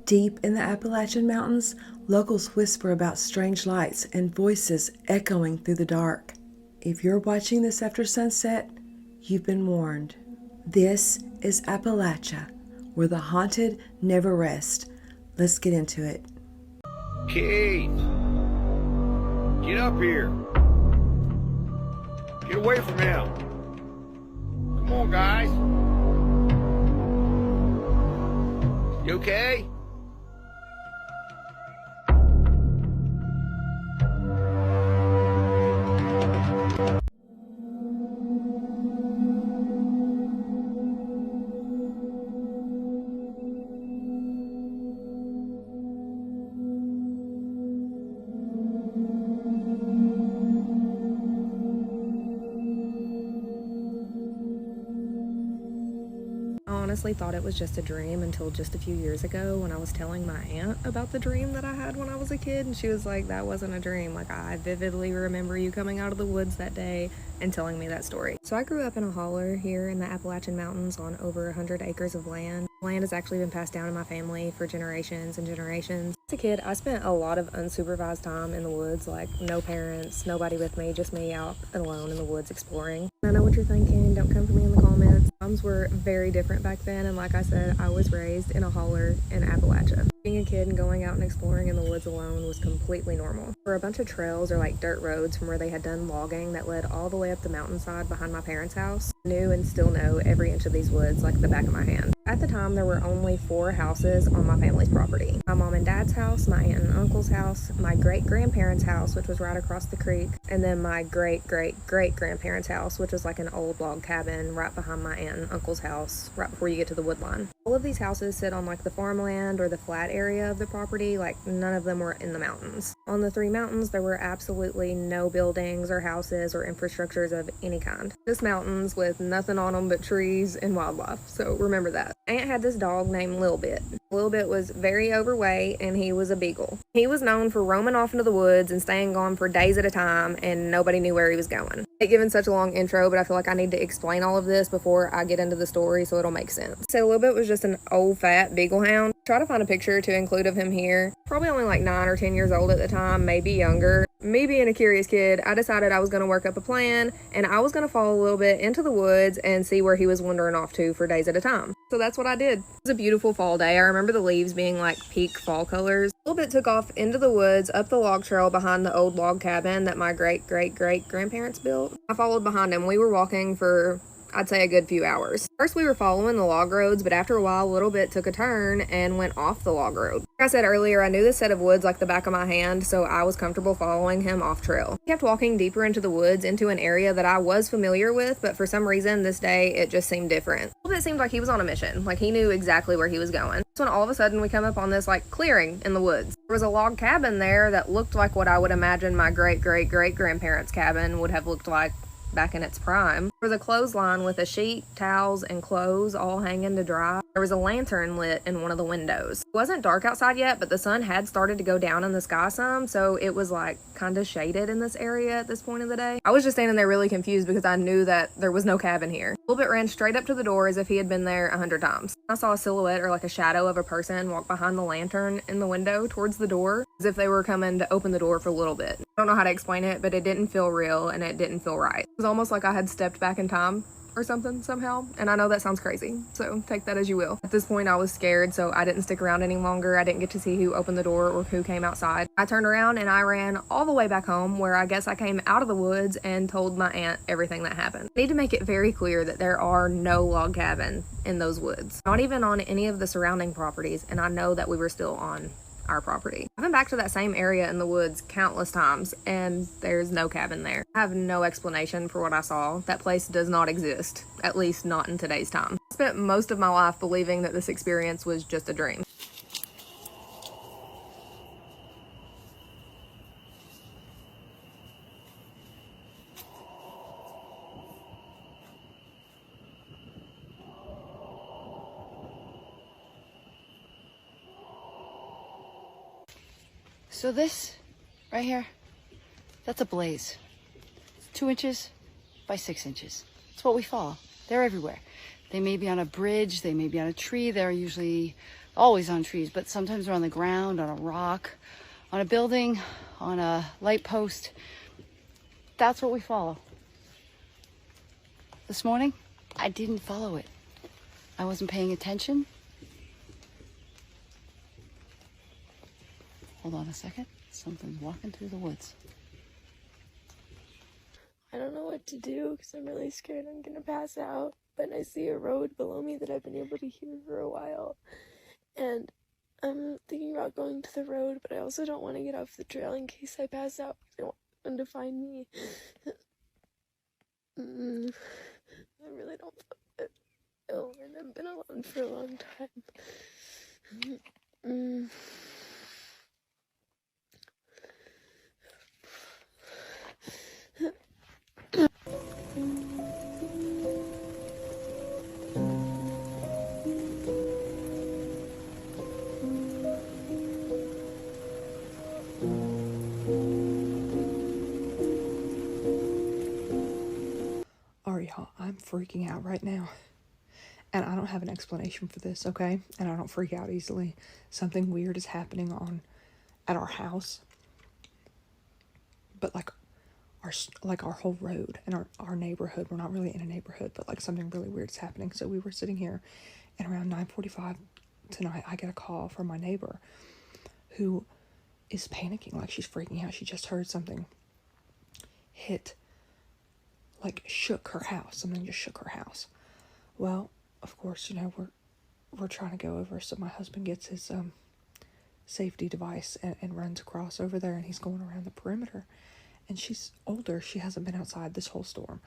Deep in the Appalachian Mountains, locals whisper about strange lights and voices echoing through the dark. If you're watching this after sunset, you've been warned. This is Appalachia, where the haunted never rest. Let's get into it. Keith! Get up here! Get away from him! Come on, guys! You okay? I honestly thought it was just a dream until just a few years ago when I was telling my aunt about the dream that I had when I was a kid, and she was like, that wasn't a dream. Like, I vividly remember you coming out of the woods that day and telling me that story. So I grew up in a holler here in the Appalachian Mountains on over 100 acres of land. Land has actually been passed down in my family for generations and generations. As a kid, I spent a lot of unsupervised time in the woods, like no parents, nobody with me, just me out alone in the woods exploring. I know what you're thinking, don't come for me in the comments. Times were very different back then, and like I said, I was raised in a holler in Appalachia. Being a kid and going out and exploring in the woods alone was completely normal. There were a bunch of trails or like dirt roads from where they had done logging that led all the way up the mountainside behind my parents' house. I knew and still know every inch of these woods like the back of my hand. At the time, there were only 4 houses on my family's property. My mom and dad's house, my aunt and uncle's house, my great-grandparents' house, which was right across the creek, and then my great-great-great-grandparents' house, which was like an old log cabin right behind my aunt and uncle's house, right before you get to the wood line. All of these houses sit on like the farmland or the flat area of the property, like none of them were in the mountains. On the 3 mountains, there were absolutely no buildings or houses or infrastructures of any kind. Just mountains with nothing on them but trees and wildlife, so remember that. Aunt had this dog named Lil Bit. Lil Bit was very overweight and he was a beagle. He was known for roaming off into the woods and staying gone for days at a time, and nobody knew where he was going. I hate giving such a long intro, but I feel like I need to explain all of this before I get into the story so it'll make sense. So Lil Bit was just an old fat beagle hound. Try to find a picture to include of him here. Probably only like 9 or 10 years old at the time, maybe younger. Me being a curious kid, I decided I was going to work up a plan and I was going to follow a little bit into the woods and see where he was wandering off to for days at a time. So that's what I did. It was a beautiful fall day. I remember the leaves being like peak fall colors. A little bit took off into the woods up the log trail behind the old log cabin that my great-great-great-grandparents built. I followed behind him. We were walking for, I'd say, a good few hours. First, we were following the log roads, but after a while, a little bit took a turn and went off the log road. Like I said earlier, I knew this set of woods like the back of my hand, so I was comfortable following him off trail. We kept walking deeper into the woods into an area that I was familiar with, but for some reason this day it just seemed different. A little bit seemed like he was on a mission, like he knew exactly where he was going. So when all of a sudden we come up on this like clearing in the woods. There was a log cabin there that looked like what I would imagine my great-great-great-grandparents' cabin would have looked like back in its prime. There was a clothesline with a sheet, towels, and clothes all hanging to dry. There was a lantern lit in one of the windows. It wasn't dark outside yet, but the sun had started to go down in the sky some, so it was like kind of shaded in this area at this point of the day. I was just standing there really confused because I knew that there was no cabin here. Lil Bit ran straight up to the door as if he had been there 100 times. I saw a silhouette or like a shadow of a person walk behind the lantern in the window towards the door as if they were coming to open the door for Lil Bit. I don't know how to explain it, but it didn't feel real and it didn't feel right. It was almost like I had stepped back in time or something somehow, and I know that sounds crazy, so take that as you will. At this point I was scared, so I didn't stick around any longer. I didn't get to see who opened the door or who came outside. I turned around and I ran all the way back home, where I guess I came out of the woods and told my aunt everything that happened. I need to make it very clear that there are no log cabins in those woods, not even on any of the surrounding properties, and I know that we were still on our property. I've been back to that same area in the woods countless times, and there's no cabin there. I have no explanation for what I saw. That place does not exist, at least not in today's time. I spent most of my life believing that this experience was just a dream. So this right here, that's a blaze. It's 2 inches by 6 inches. It's what we follow. They're everywhere. They may be on a bridge, they may be on a tree. They're usually Always on trees, but sometimes they're on the ground, on a rock, on a building, on a light post. That's what we follow. This morning, I didn't follow it. I wasn't paying attention. Hold on a second. Something's walking through the woods. I don't know what to do because I'm really scared I'm gonna pass out. But I see a road below me that I've been able to hear for a while. And I'm thinking about going to the road, but I also don't want to get off the trail in case I pass out. I don't want them to find me. I really don't feel ill, and I've been alone for a long time. Alright, y'all, I'm freaking out right now. And I don't have an explanation for this, okay? And I don't freak out easily. Something weird is happening at our house. But our whole road and our neighborhood. We're not really in a neighborhood, but like something really weird is happening. So we were sitting here, and around 9:45 tonight, I get a call from my neighbor who is panicking, like she's freaking out. She just heard something shook her house. Something just shook her house. Well, of course, we're trying to go over. So my husband gets his safety device and runs across over there, and he's going around the perimeter. And she's older. She hasn't been outside this whole storm.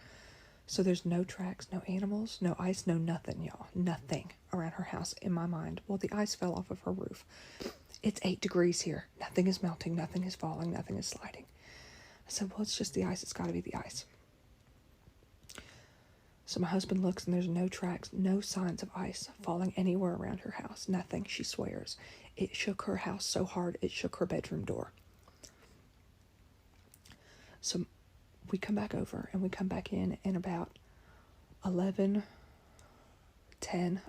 So there's no tracks, no animals, no ice, no nothing, y'all. Nothing around her house in my mind. Well, the ice fell off of her roof. It's 8 degrees here. Nothing is melting. Nothing is falling. Nothing is sliding. I said, well, it's just the ice. It's got to be the ice. So my husband looks, and there's no tracks, no signs of ice falling anywhere around her house. Nothing, she swears. It shook her house so hard, it shook her bedroom door. So we come back over, and we come back in about 11:10,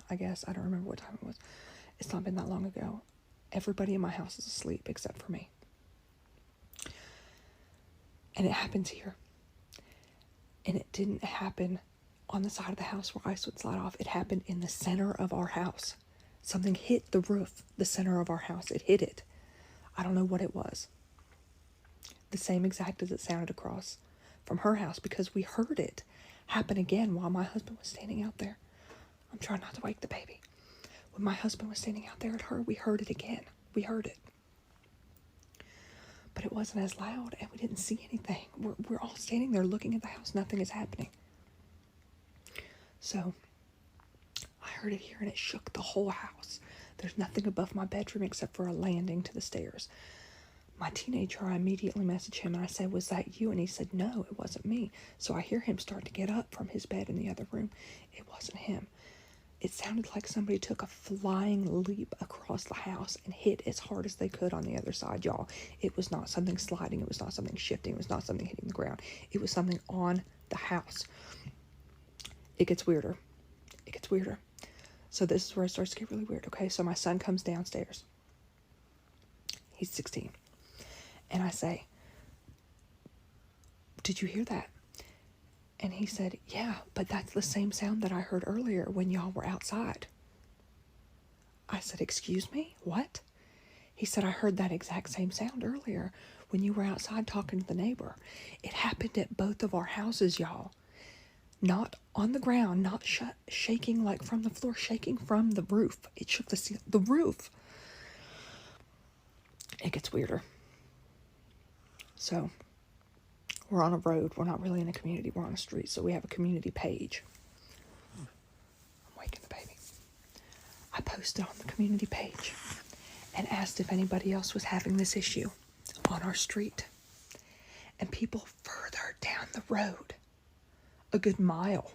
I guess. I don't remember what time it was. It's not been that long ago. Everybody in my house is asleep except for me. And it happens here. And it didn't happen on the side of the house where ice would slide off. It happened in the center of our house. Something hit the roof, the center of our house. It hit it. I don't know what it was. The same exact as it sounded across from her house, because we heard it happen again while my husband was standing out there. I'm trying not to wake the baby. When my husband was standing out there at her, we heard it again. We heard it. But it wasn't as loud, and we didn't see anything. We're all standing there looking at the house. Nothing is happening. So I heard it here, and it shook the whole house. There's nothing above my bedroom except for a landing to the stairs. My teenager, I immediately messaged him, and I said, was that you? And he said, no, it wasn't me. So I hear him start to get up from his bed in the other room. It wasn't him. It sounded like somebody took a flying leap across the house and hit as hard as they could on the other side, y'all. It was not something sliding. It was not something shifting. It was not something hitting the ground. It was something on the house. It gets weirder. It gets weirder. So this is where it starts to get really weird. Okay, so my son comes downstairs. He's 16. And I say, did you hear that? And he said, yeah, but that's the same sound that I heard earlier when y'all were outside. I said, excuse me? What? He said, I heard that exact same sound earlier when you were outside talking to the neighbor. It happened at both of our houses, y'all. Not on the ground, not shaking like from the floor, shaking from the roof. It shook the roof. It gets weirder. So, we're on a road. We're not really in a community. We're on a street. So we have a community page. I'm waking the baby. I posted on the community page and asked if anybody else was having this issue on our street. And people further down the road, a good mile,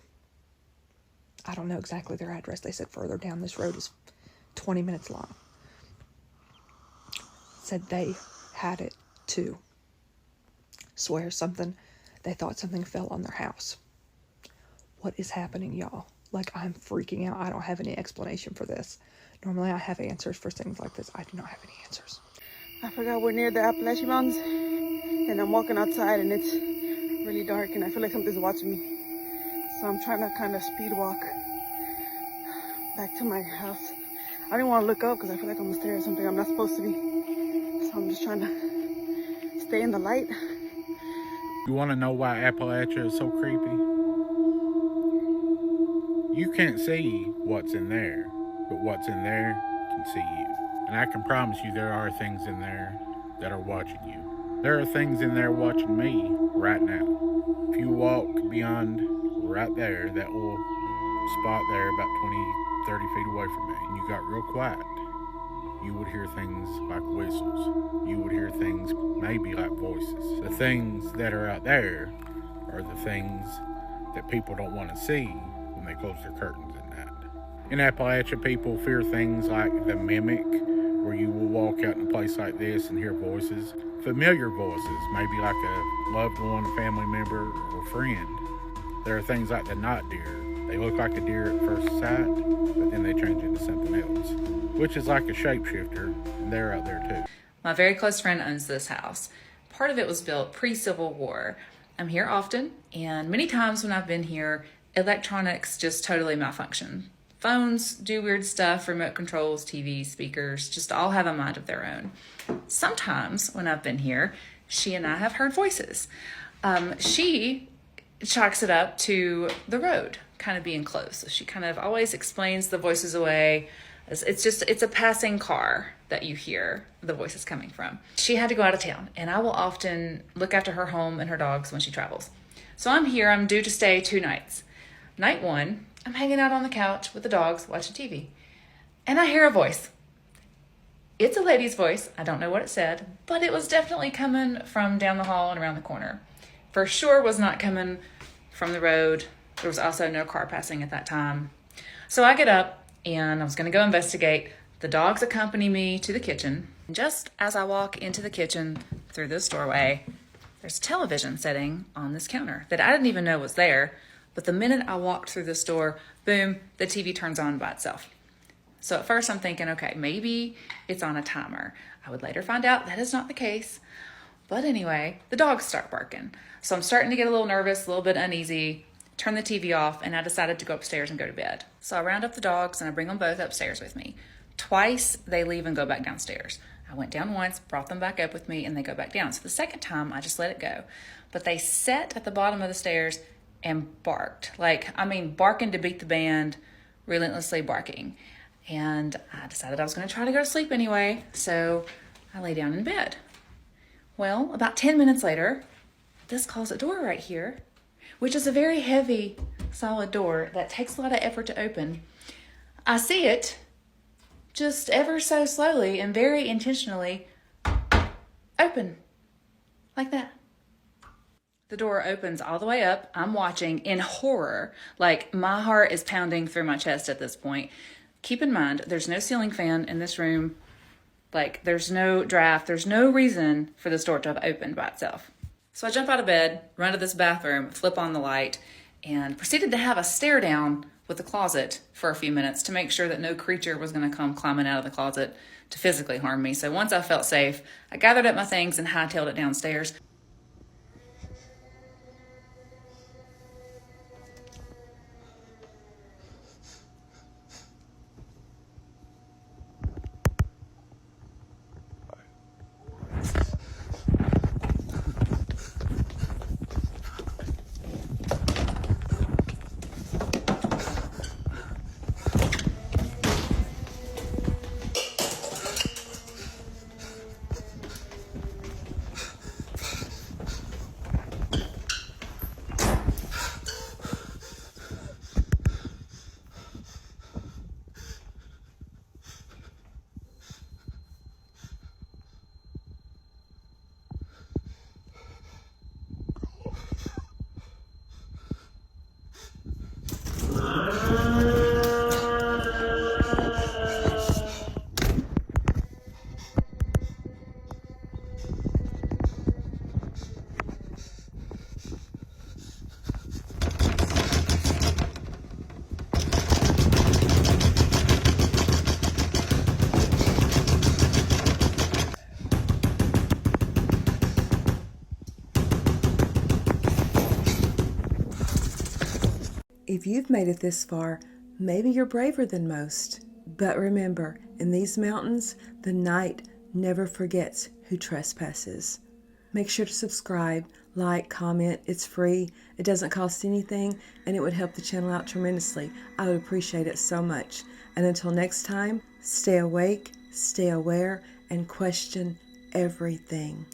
I don't know exactly their address. They said further down this road is 20 minutes long. Said they had it too. Swear they thought something fell on their house. What is happening, y'all? Like, I'm freaking out. I don't have any explanation for this. Normally I have answers for things like this. I do not have any answers. I forgot we're near the Appalachian Mountains, and I'm walking outside and it's really dark and I feel like something's watching me. So I'm trying to kind of speed walk back to my house. I don't even want to look up because I feel like I'm gonna stare at something I'm not supposed to be. So I'm just trying to stay in the light. You want to know why Appalachia is so creepy? You can't see what's in there, but what's in there can see you. And I can promise you there are things in there that are watching you. There are things in there watching me right now. If you walk beyond right there, that little spot there about 20, 30 feet away from me, and you got real quiet, you would hear things like whistles. You would hear things maybe like voices. The things that are out there are the things that people don't want to see when they close their curtains at night. In Appalachia, people fear things like the mimic, where you will walk out in a place like this and hear voices. Familiar voices, maybe like a loved one, a family member, or friend. There are things like the night deer. They look like a deer at first sight, but then they change into something else, which is like a shapeshifter, and they're out there too. My very close friend owns this house. Part of it was built pre-Civil War. I'm here often, and many times when I've been here, electronics just totally malfunction. Phones do weird stuff, remote controls, TVs, speakers, just all have a mind of their own. Sometimes when I've been here, she and I have heard voices. She chalks it up to the road kind of being close. So she kind of always explains the voices away. It's a passing car that you hear the voices coming from. She had to go out of town, and I will often look after her home and her dogs when she travels. So I'm here, I'm due to stay 2 nights. Night 1, I'm hanging out on the couch with the dogs watching TV, and I hear a voice. It's a lady's voice. I don't know what it said, but it was definitely coming from down the hall and around the corner. For sure was not coming from the road. There was also no car passing at that time. So I get up and I was going to go investigate. The dogs accompany me to the kitchen. And just as I walk into the kitchen through this doorway, there's a television sitting on this counter that I didn't even know was there. But the minute I walked through this door, boom, the TV turns on by itself. So at first I'm thinking, okay, maybe it's on a timer. I would later find out that is not the case. But anyway, the dogs start barking. So I'm starting to get a little nervous, a little bit uneasy, turn the TV off, and I decided to go upstairs and go to bed. So I round up the dogs and I bring them both upstairs with me. Twice they leave and go back downstairs. I went down once, brought them back up with me, and they go back down. So the second time I just let it go. But they sat at the bottom of the stairs and barked. Barking to beat the band, relentlessly barking. And I decided I was going to try to go to sleep anyway, so I lay down in bed. Well, about 10 minutes later, this closet door right here, which is a very heavy, solid door that takes a lot of effort to open, I see it just ever so slowly and very intentionally open, like that. The door opens all the way up. I'm watching in horror. My heart is pounding through my chest at this point. Keep in mind, there's no ceiling fan in this room. There's no draft. There's no reason for this door to have opened by itself. So I jump out of bed, run to this bathroom, flip on the light, and proceeded to have a stare down with the closet for a few minutes to make sure that no creature was going to come climbing out of the closet to physically harm me. So once I felt safe, I gathered up my things and hightailed it downstairs. If you've made it this far, maybe you're braver than most. But remember, in these mountains, the night never forgets who trespasses. Make sure to subscribe, like, comment. It's free. It doesn't cost anything, and it would help the channel out tremendously. I would appreciate it so much. And until next time, stay awake, stay aware, and question everything.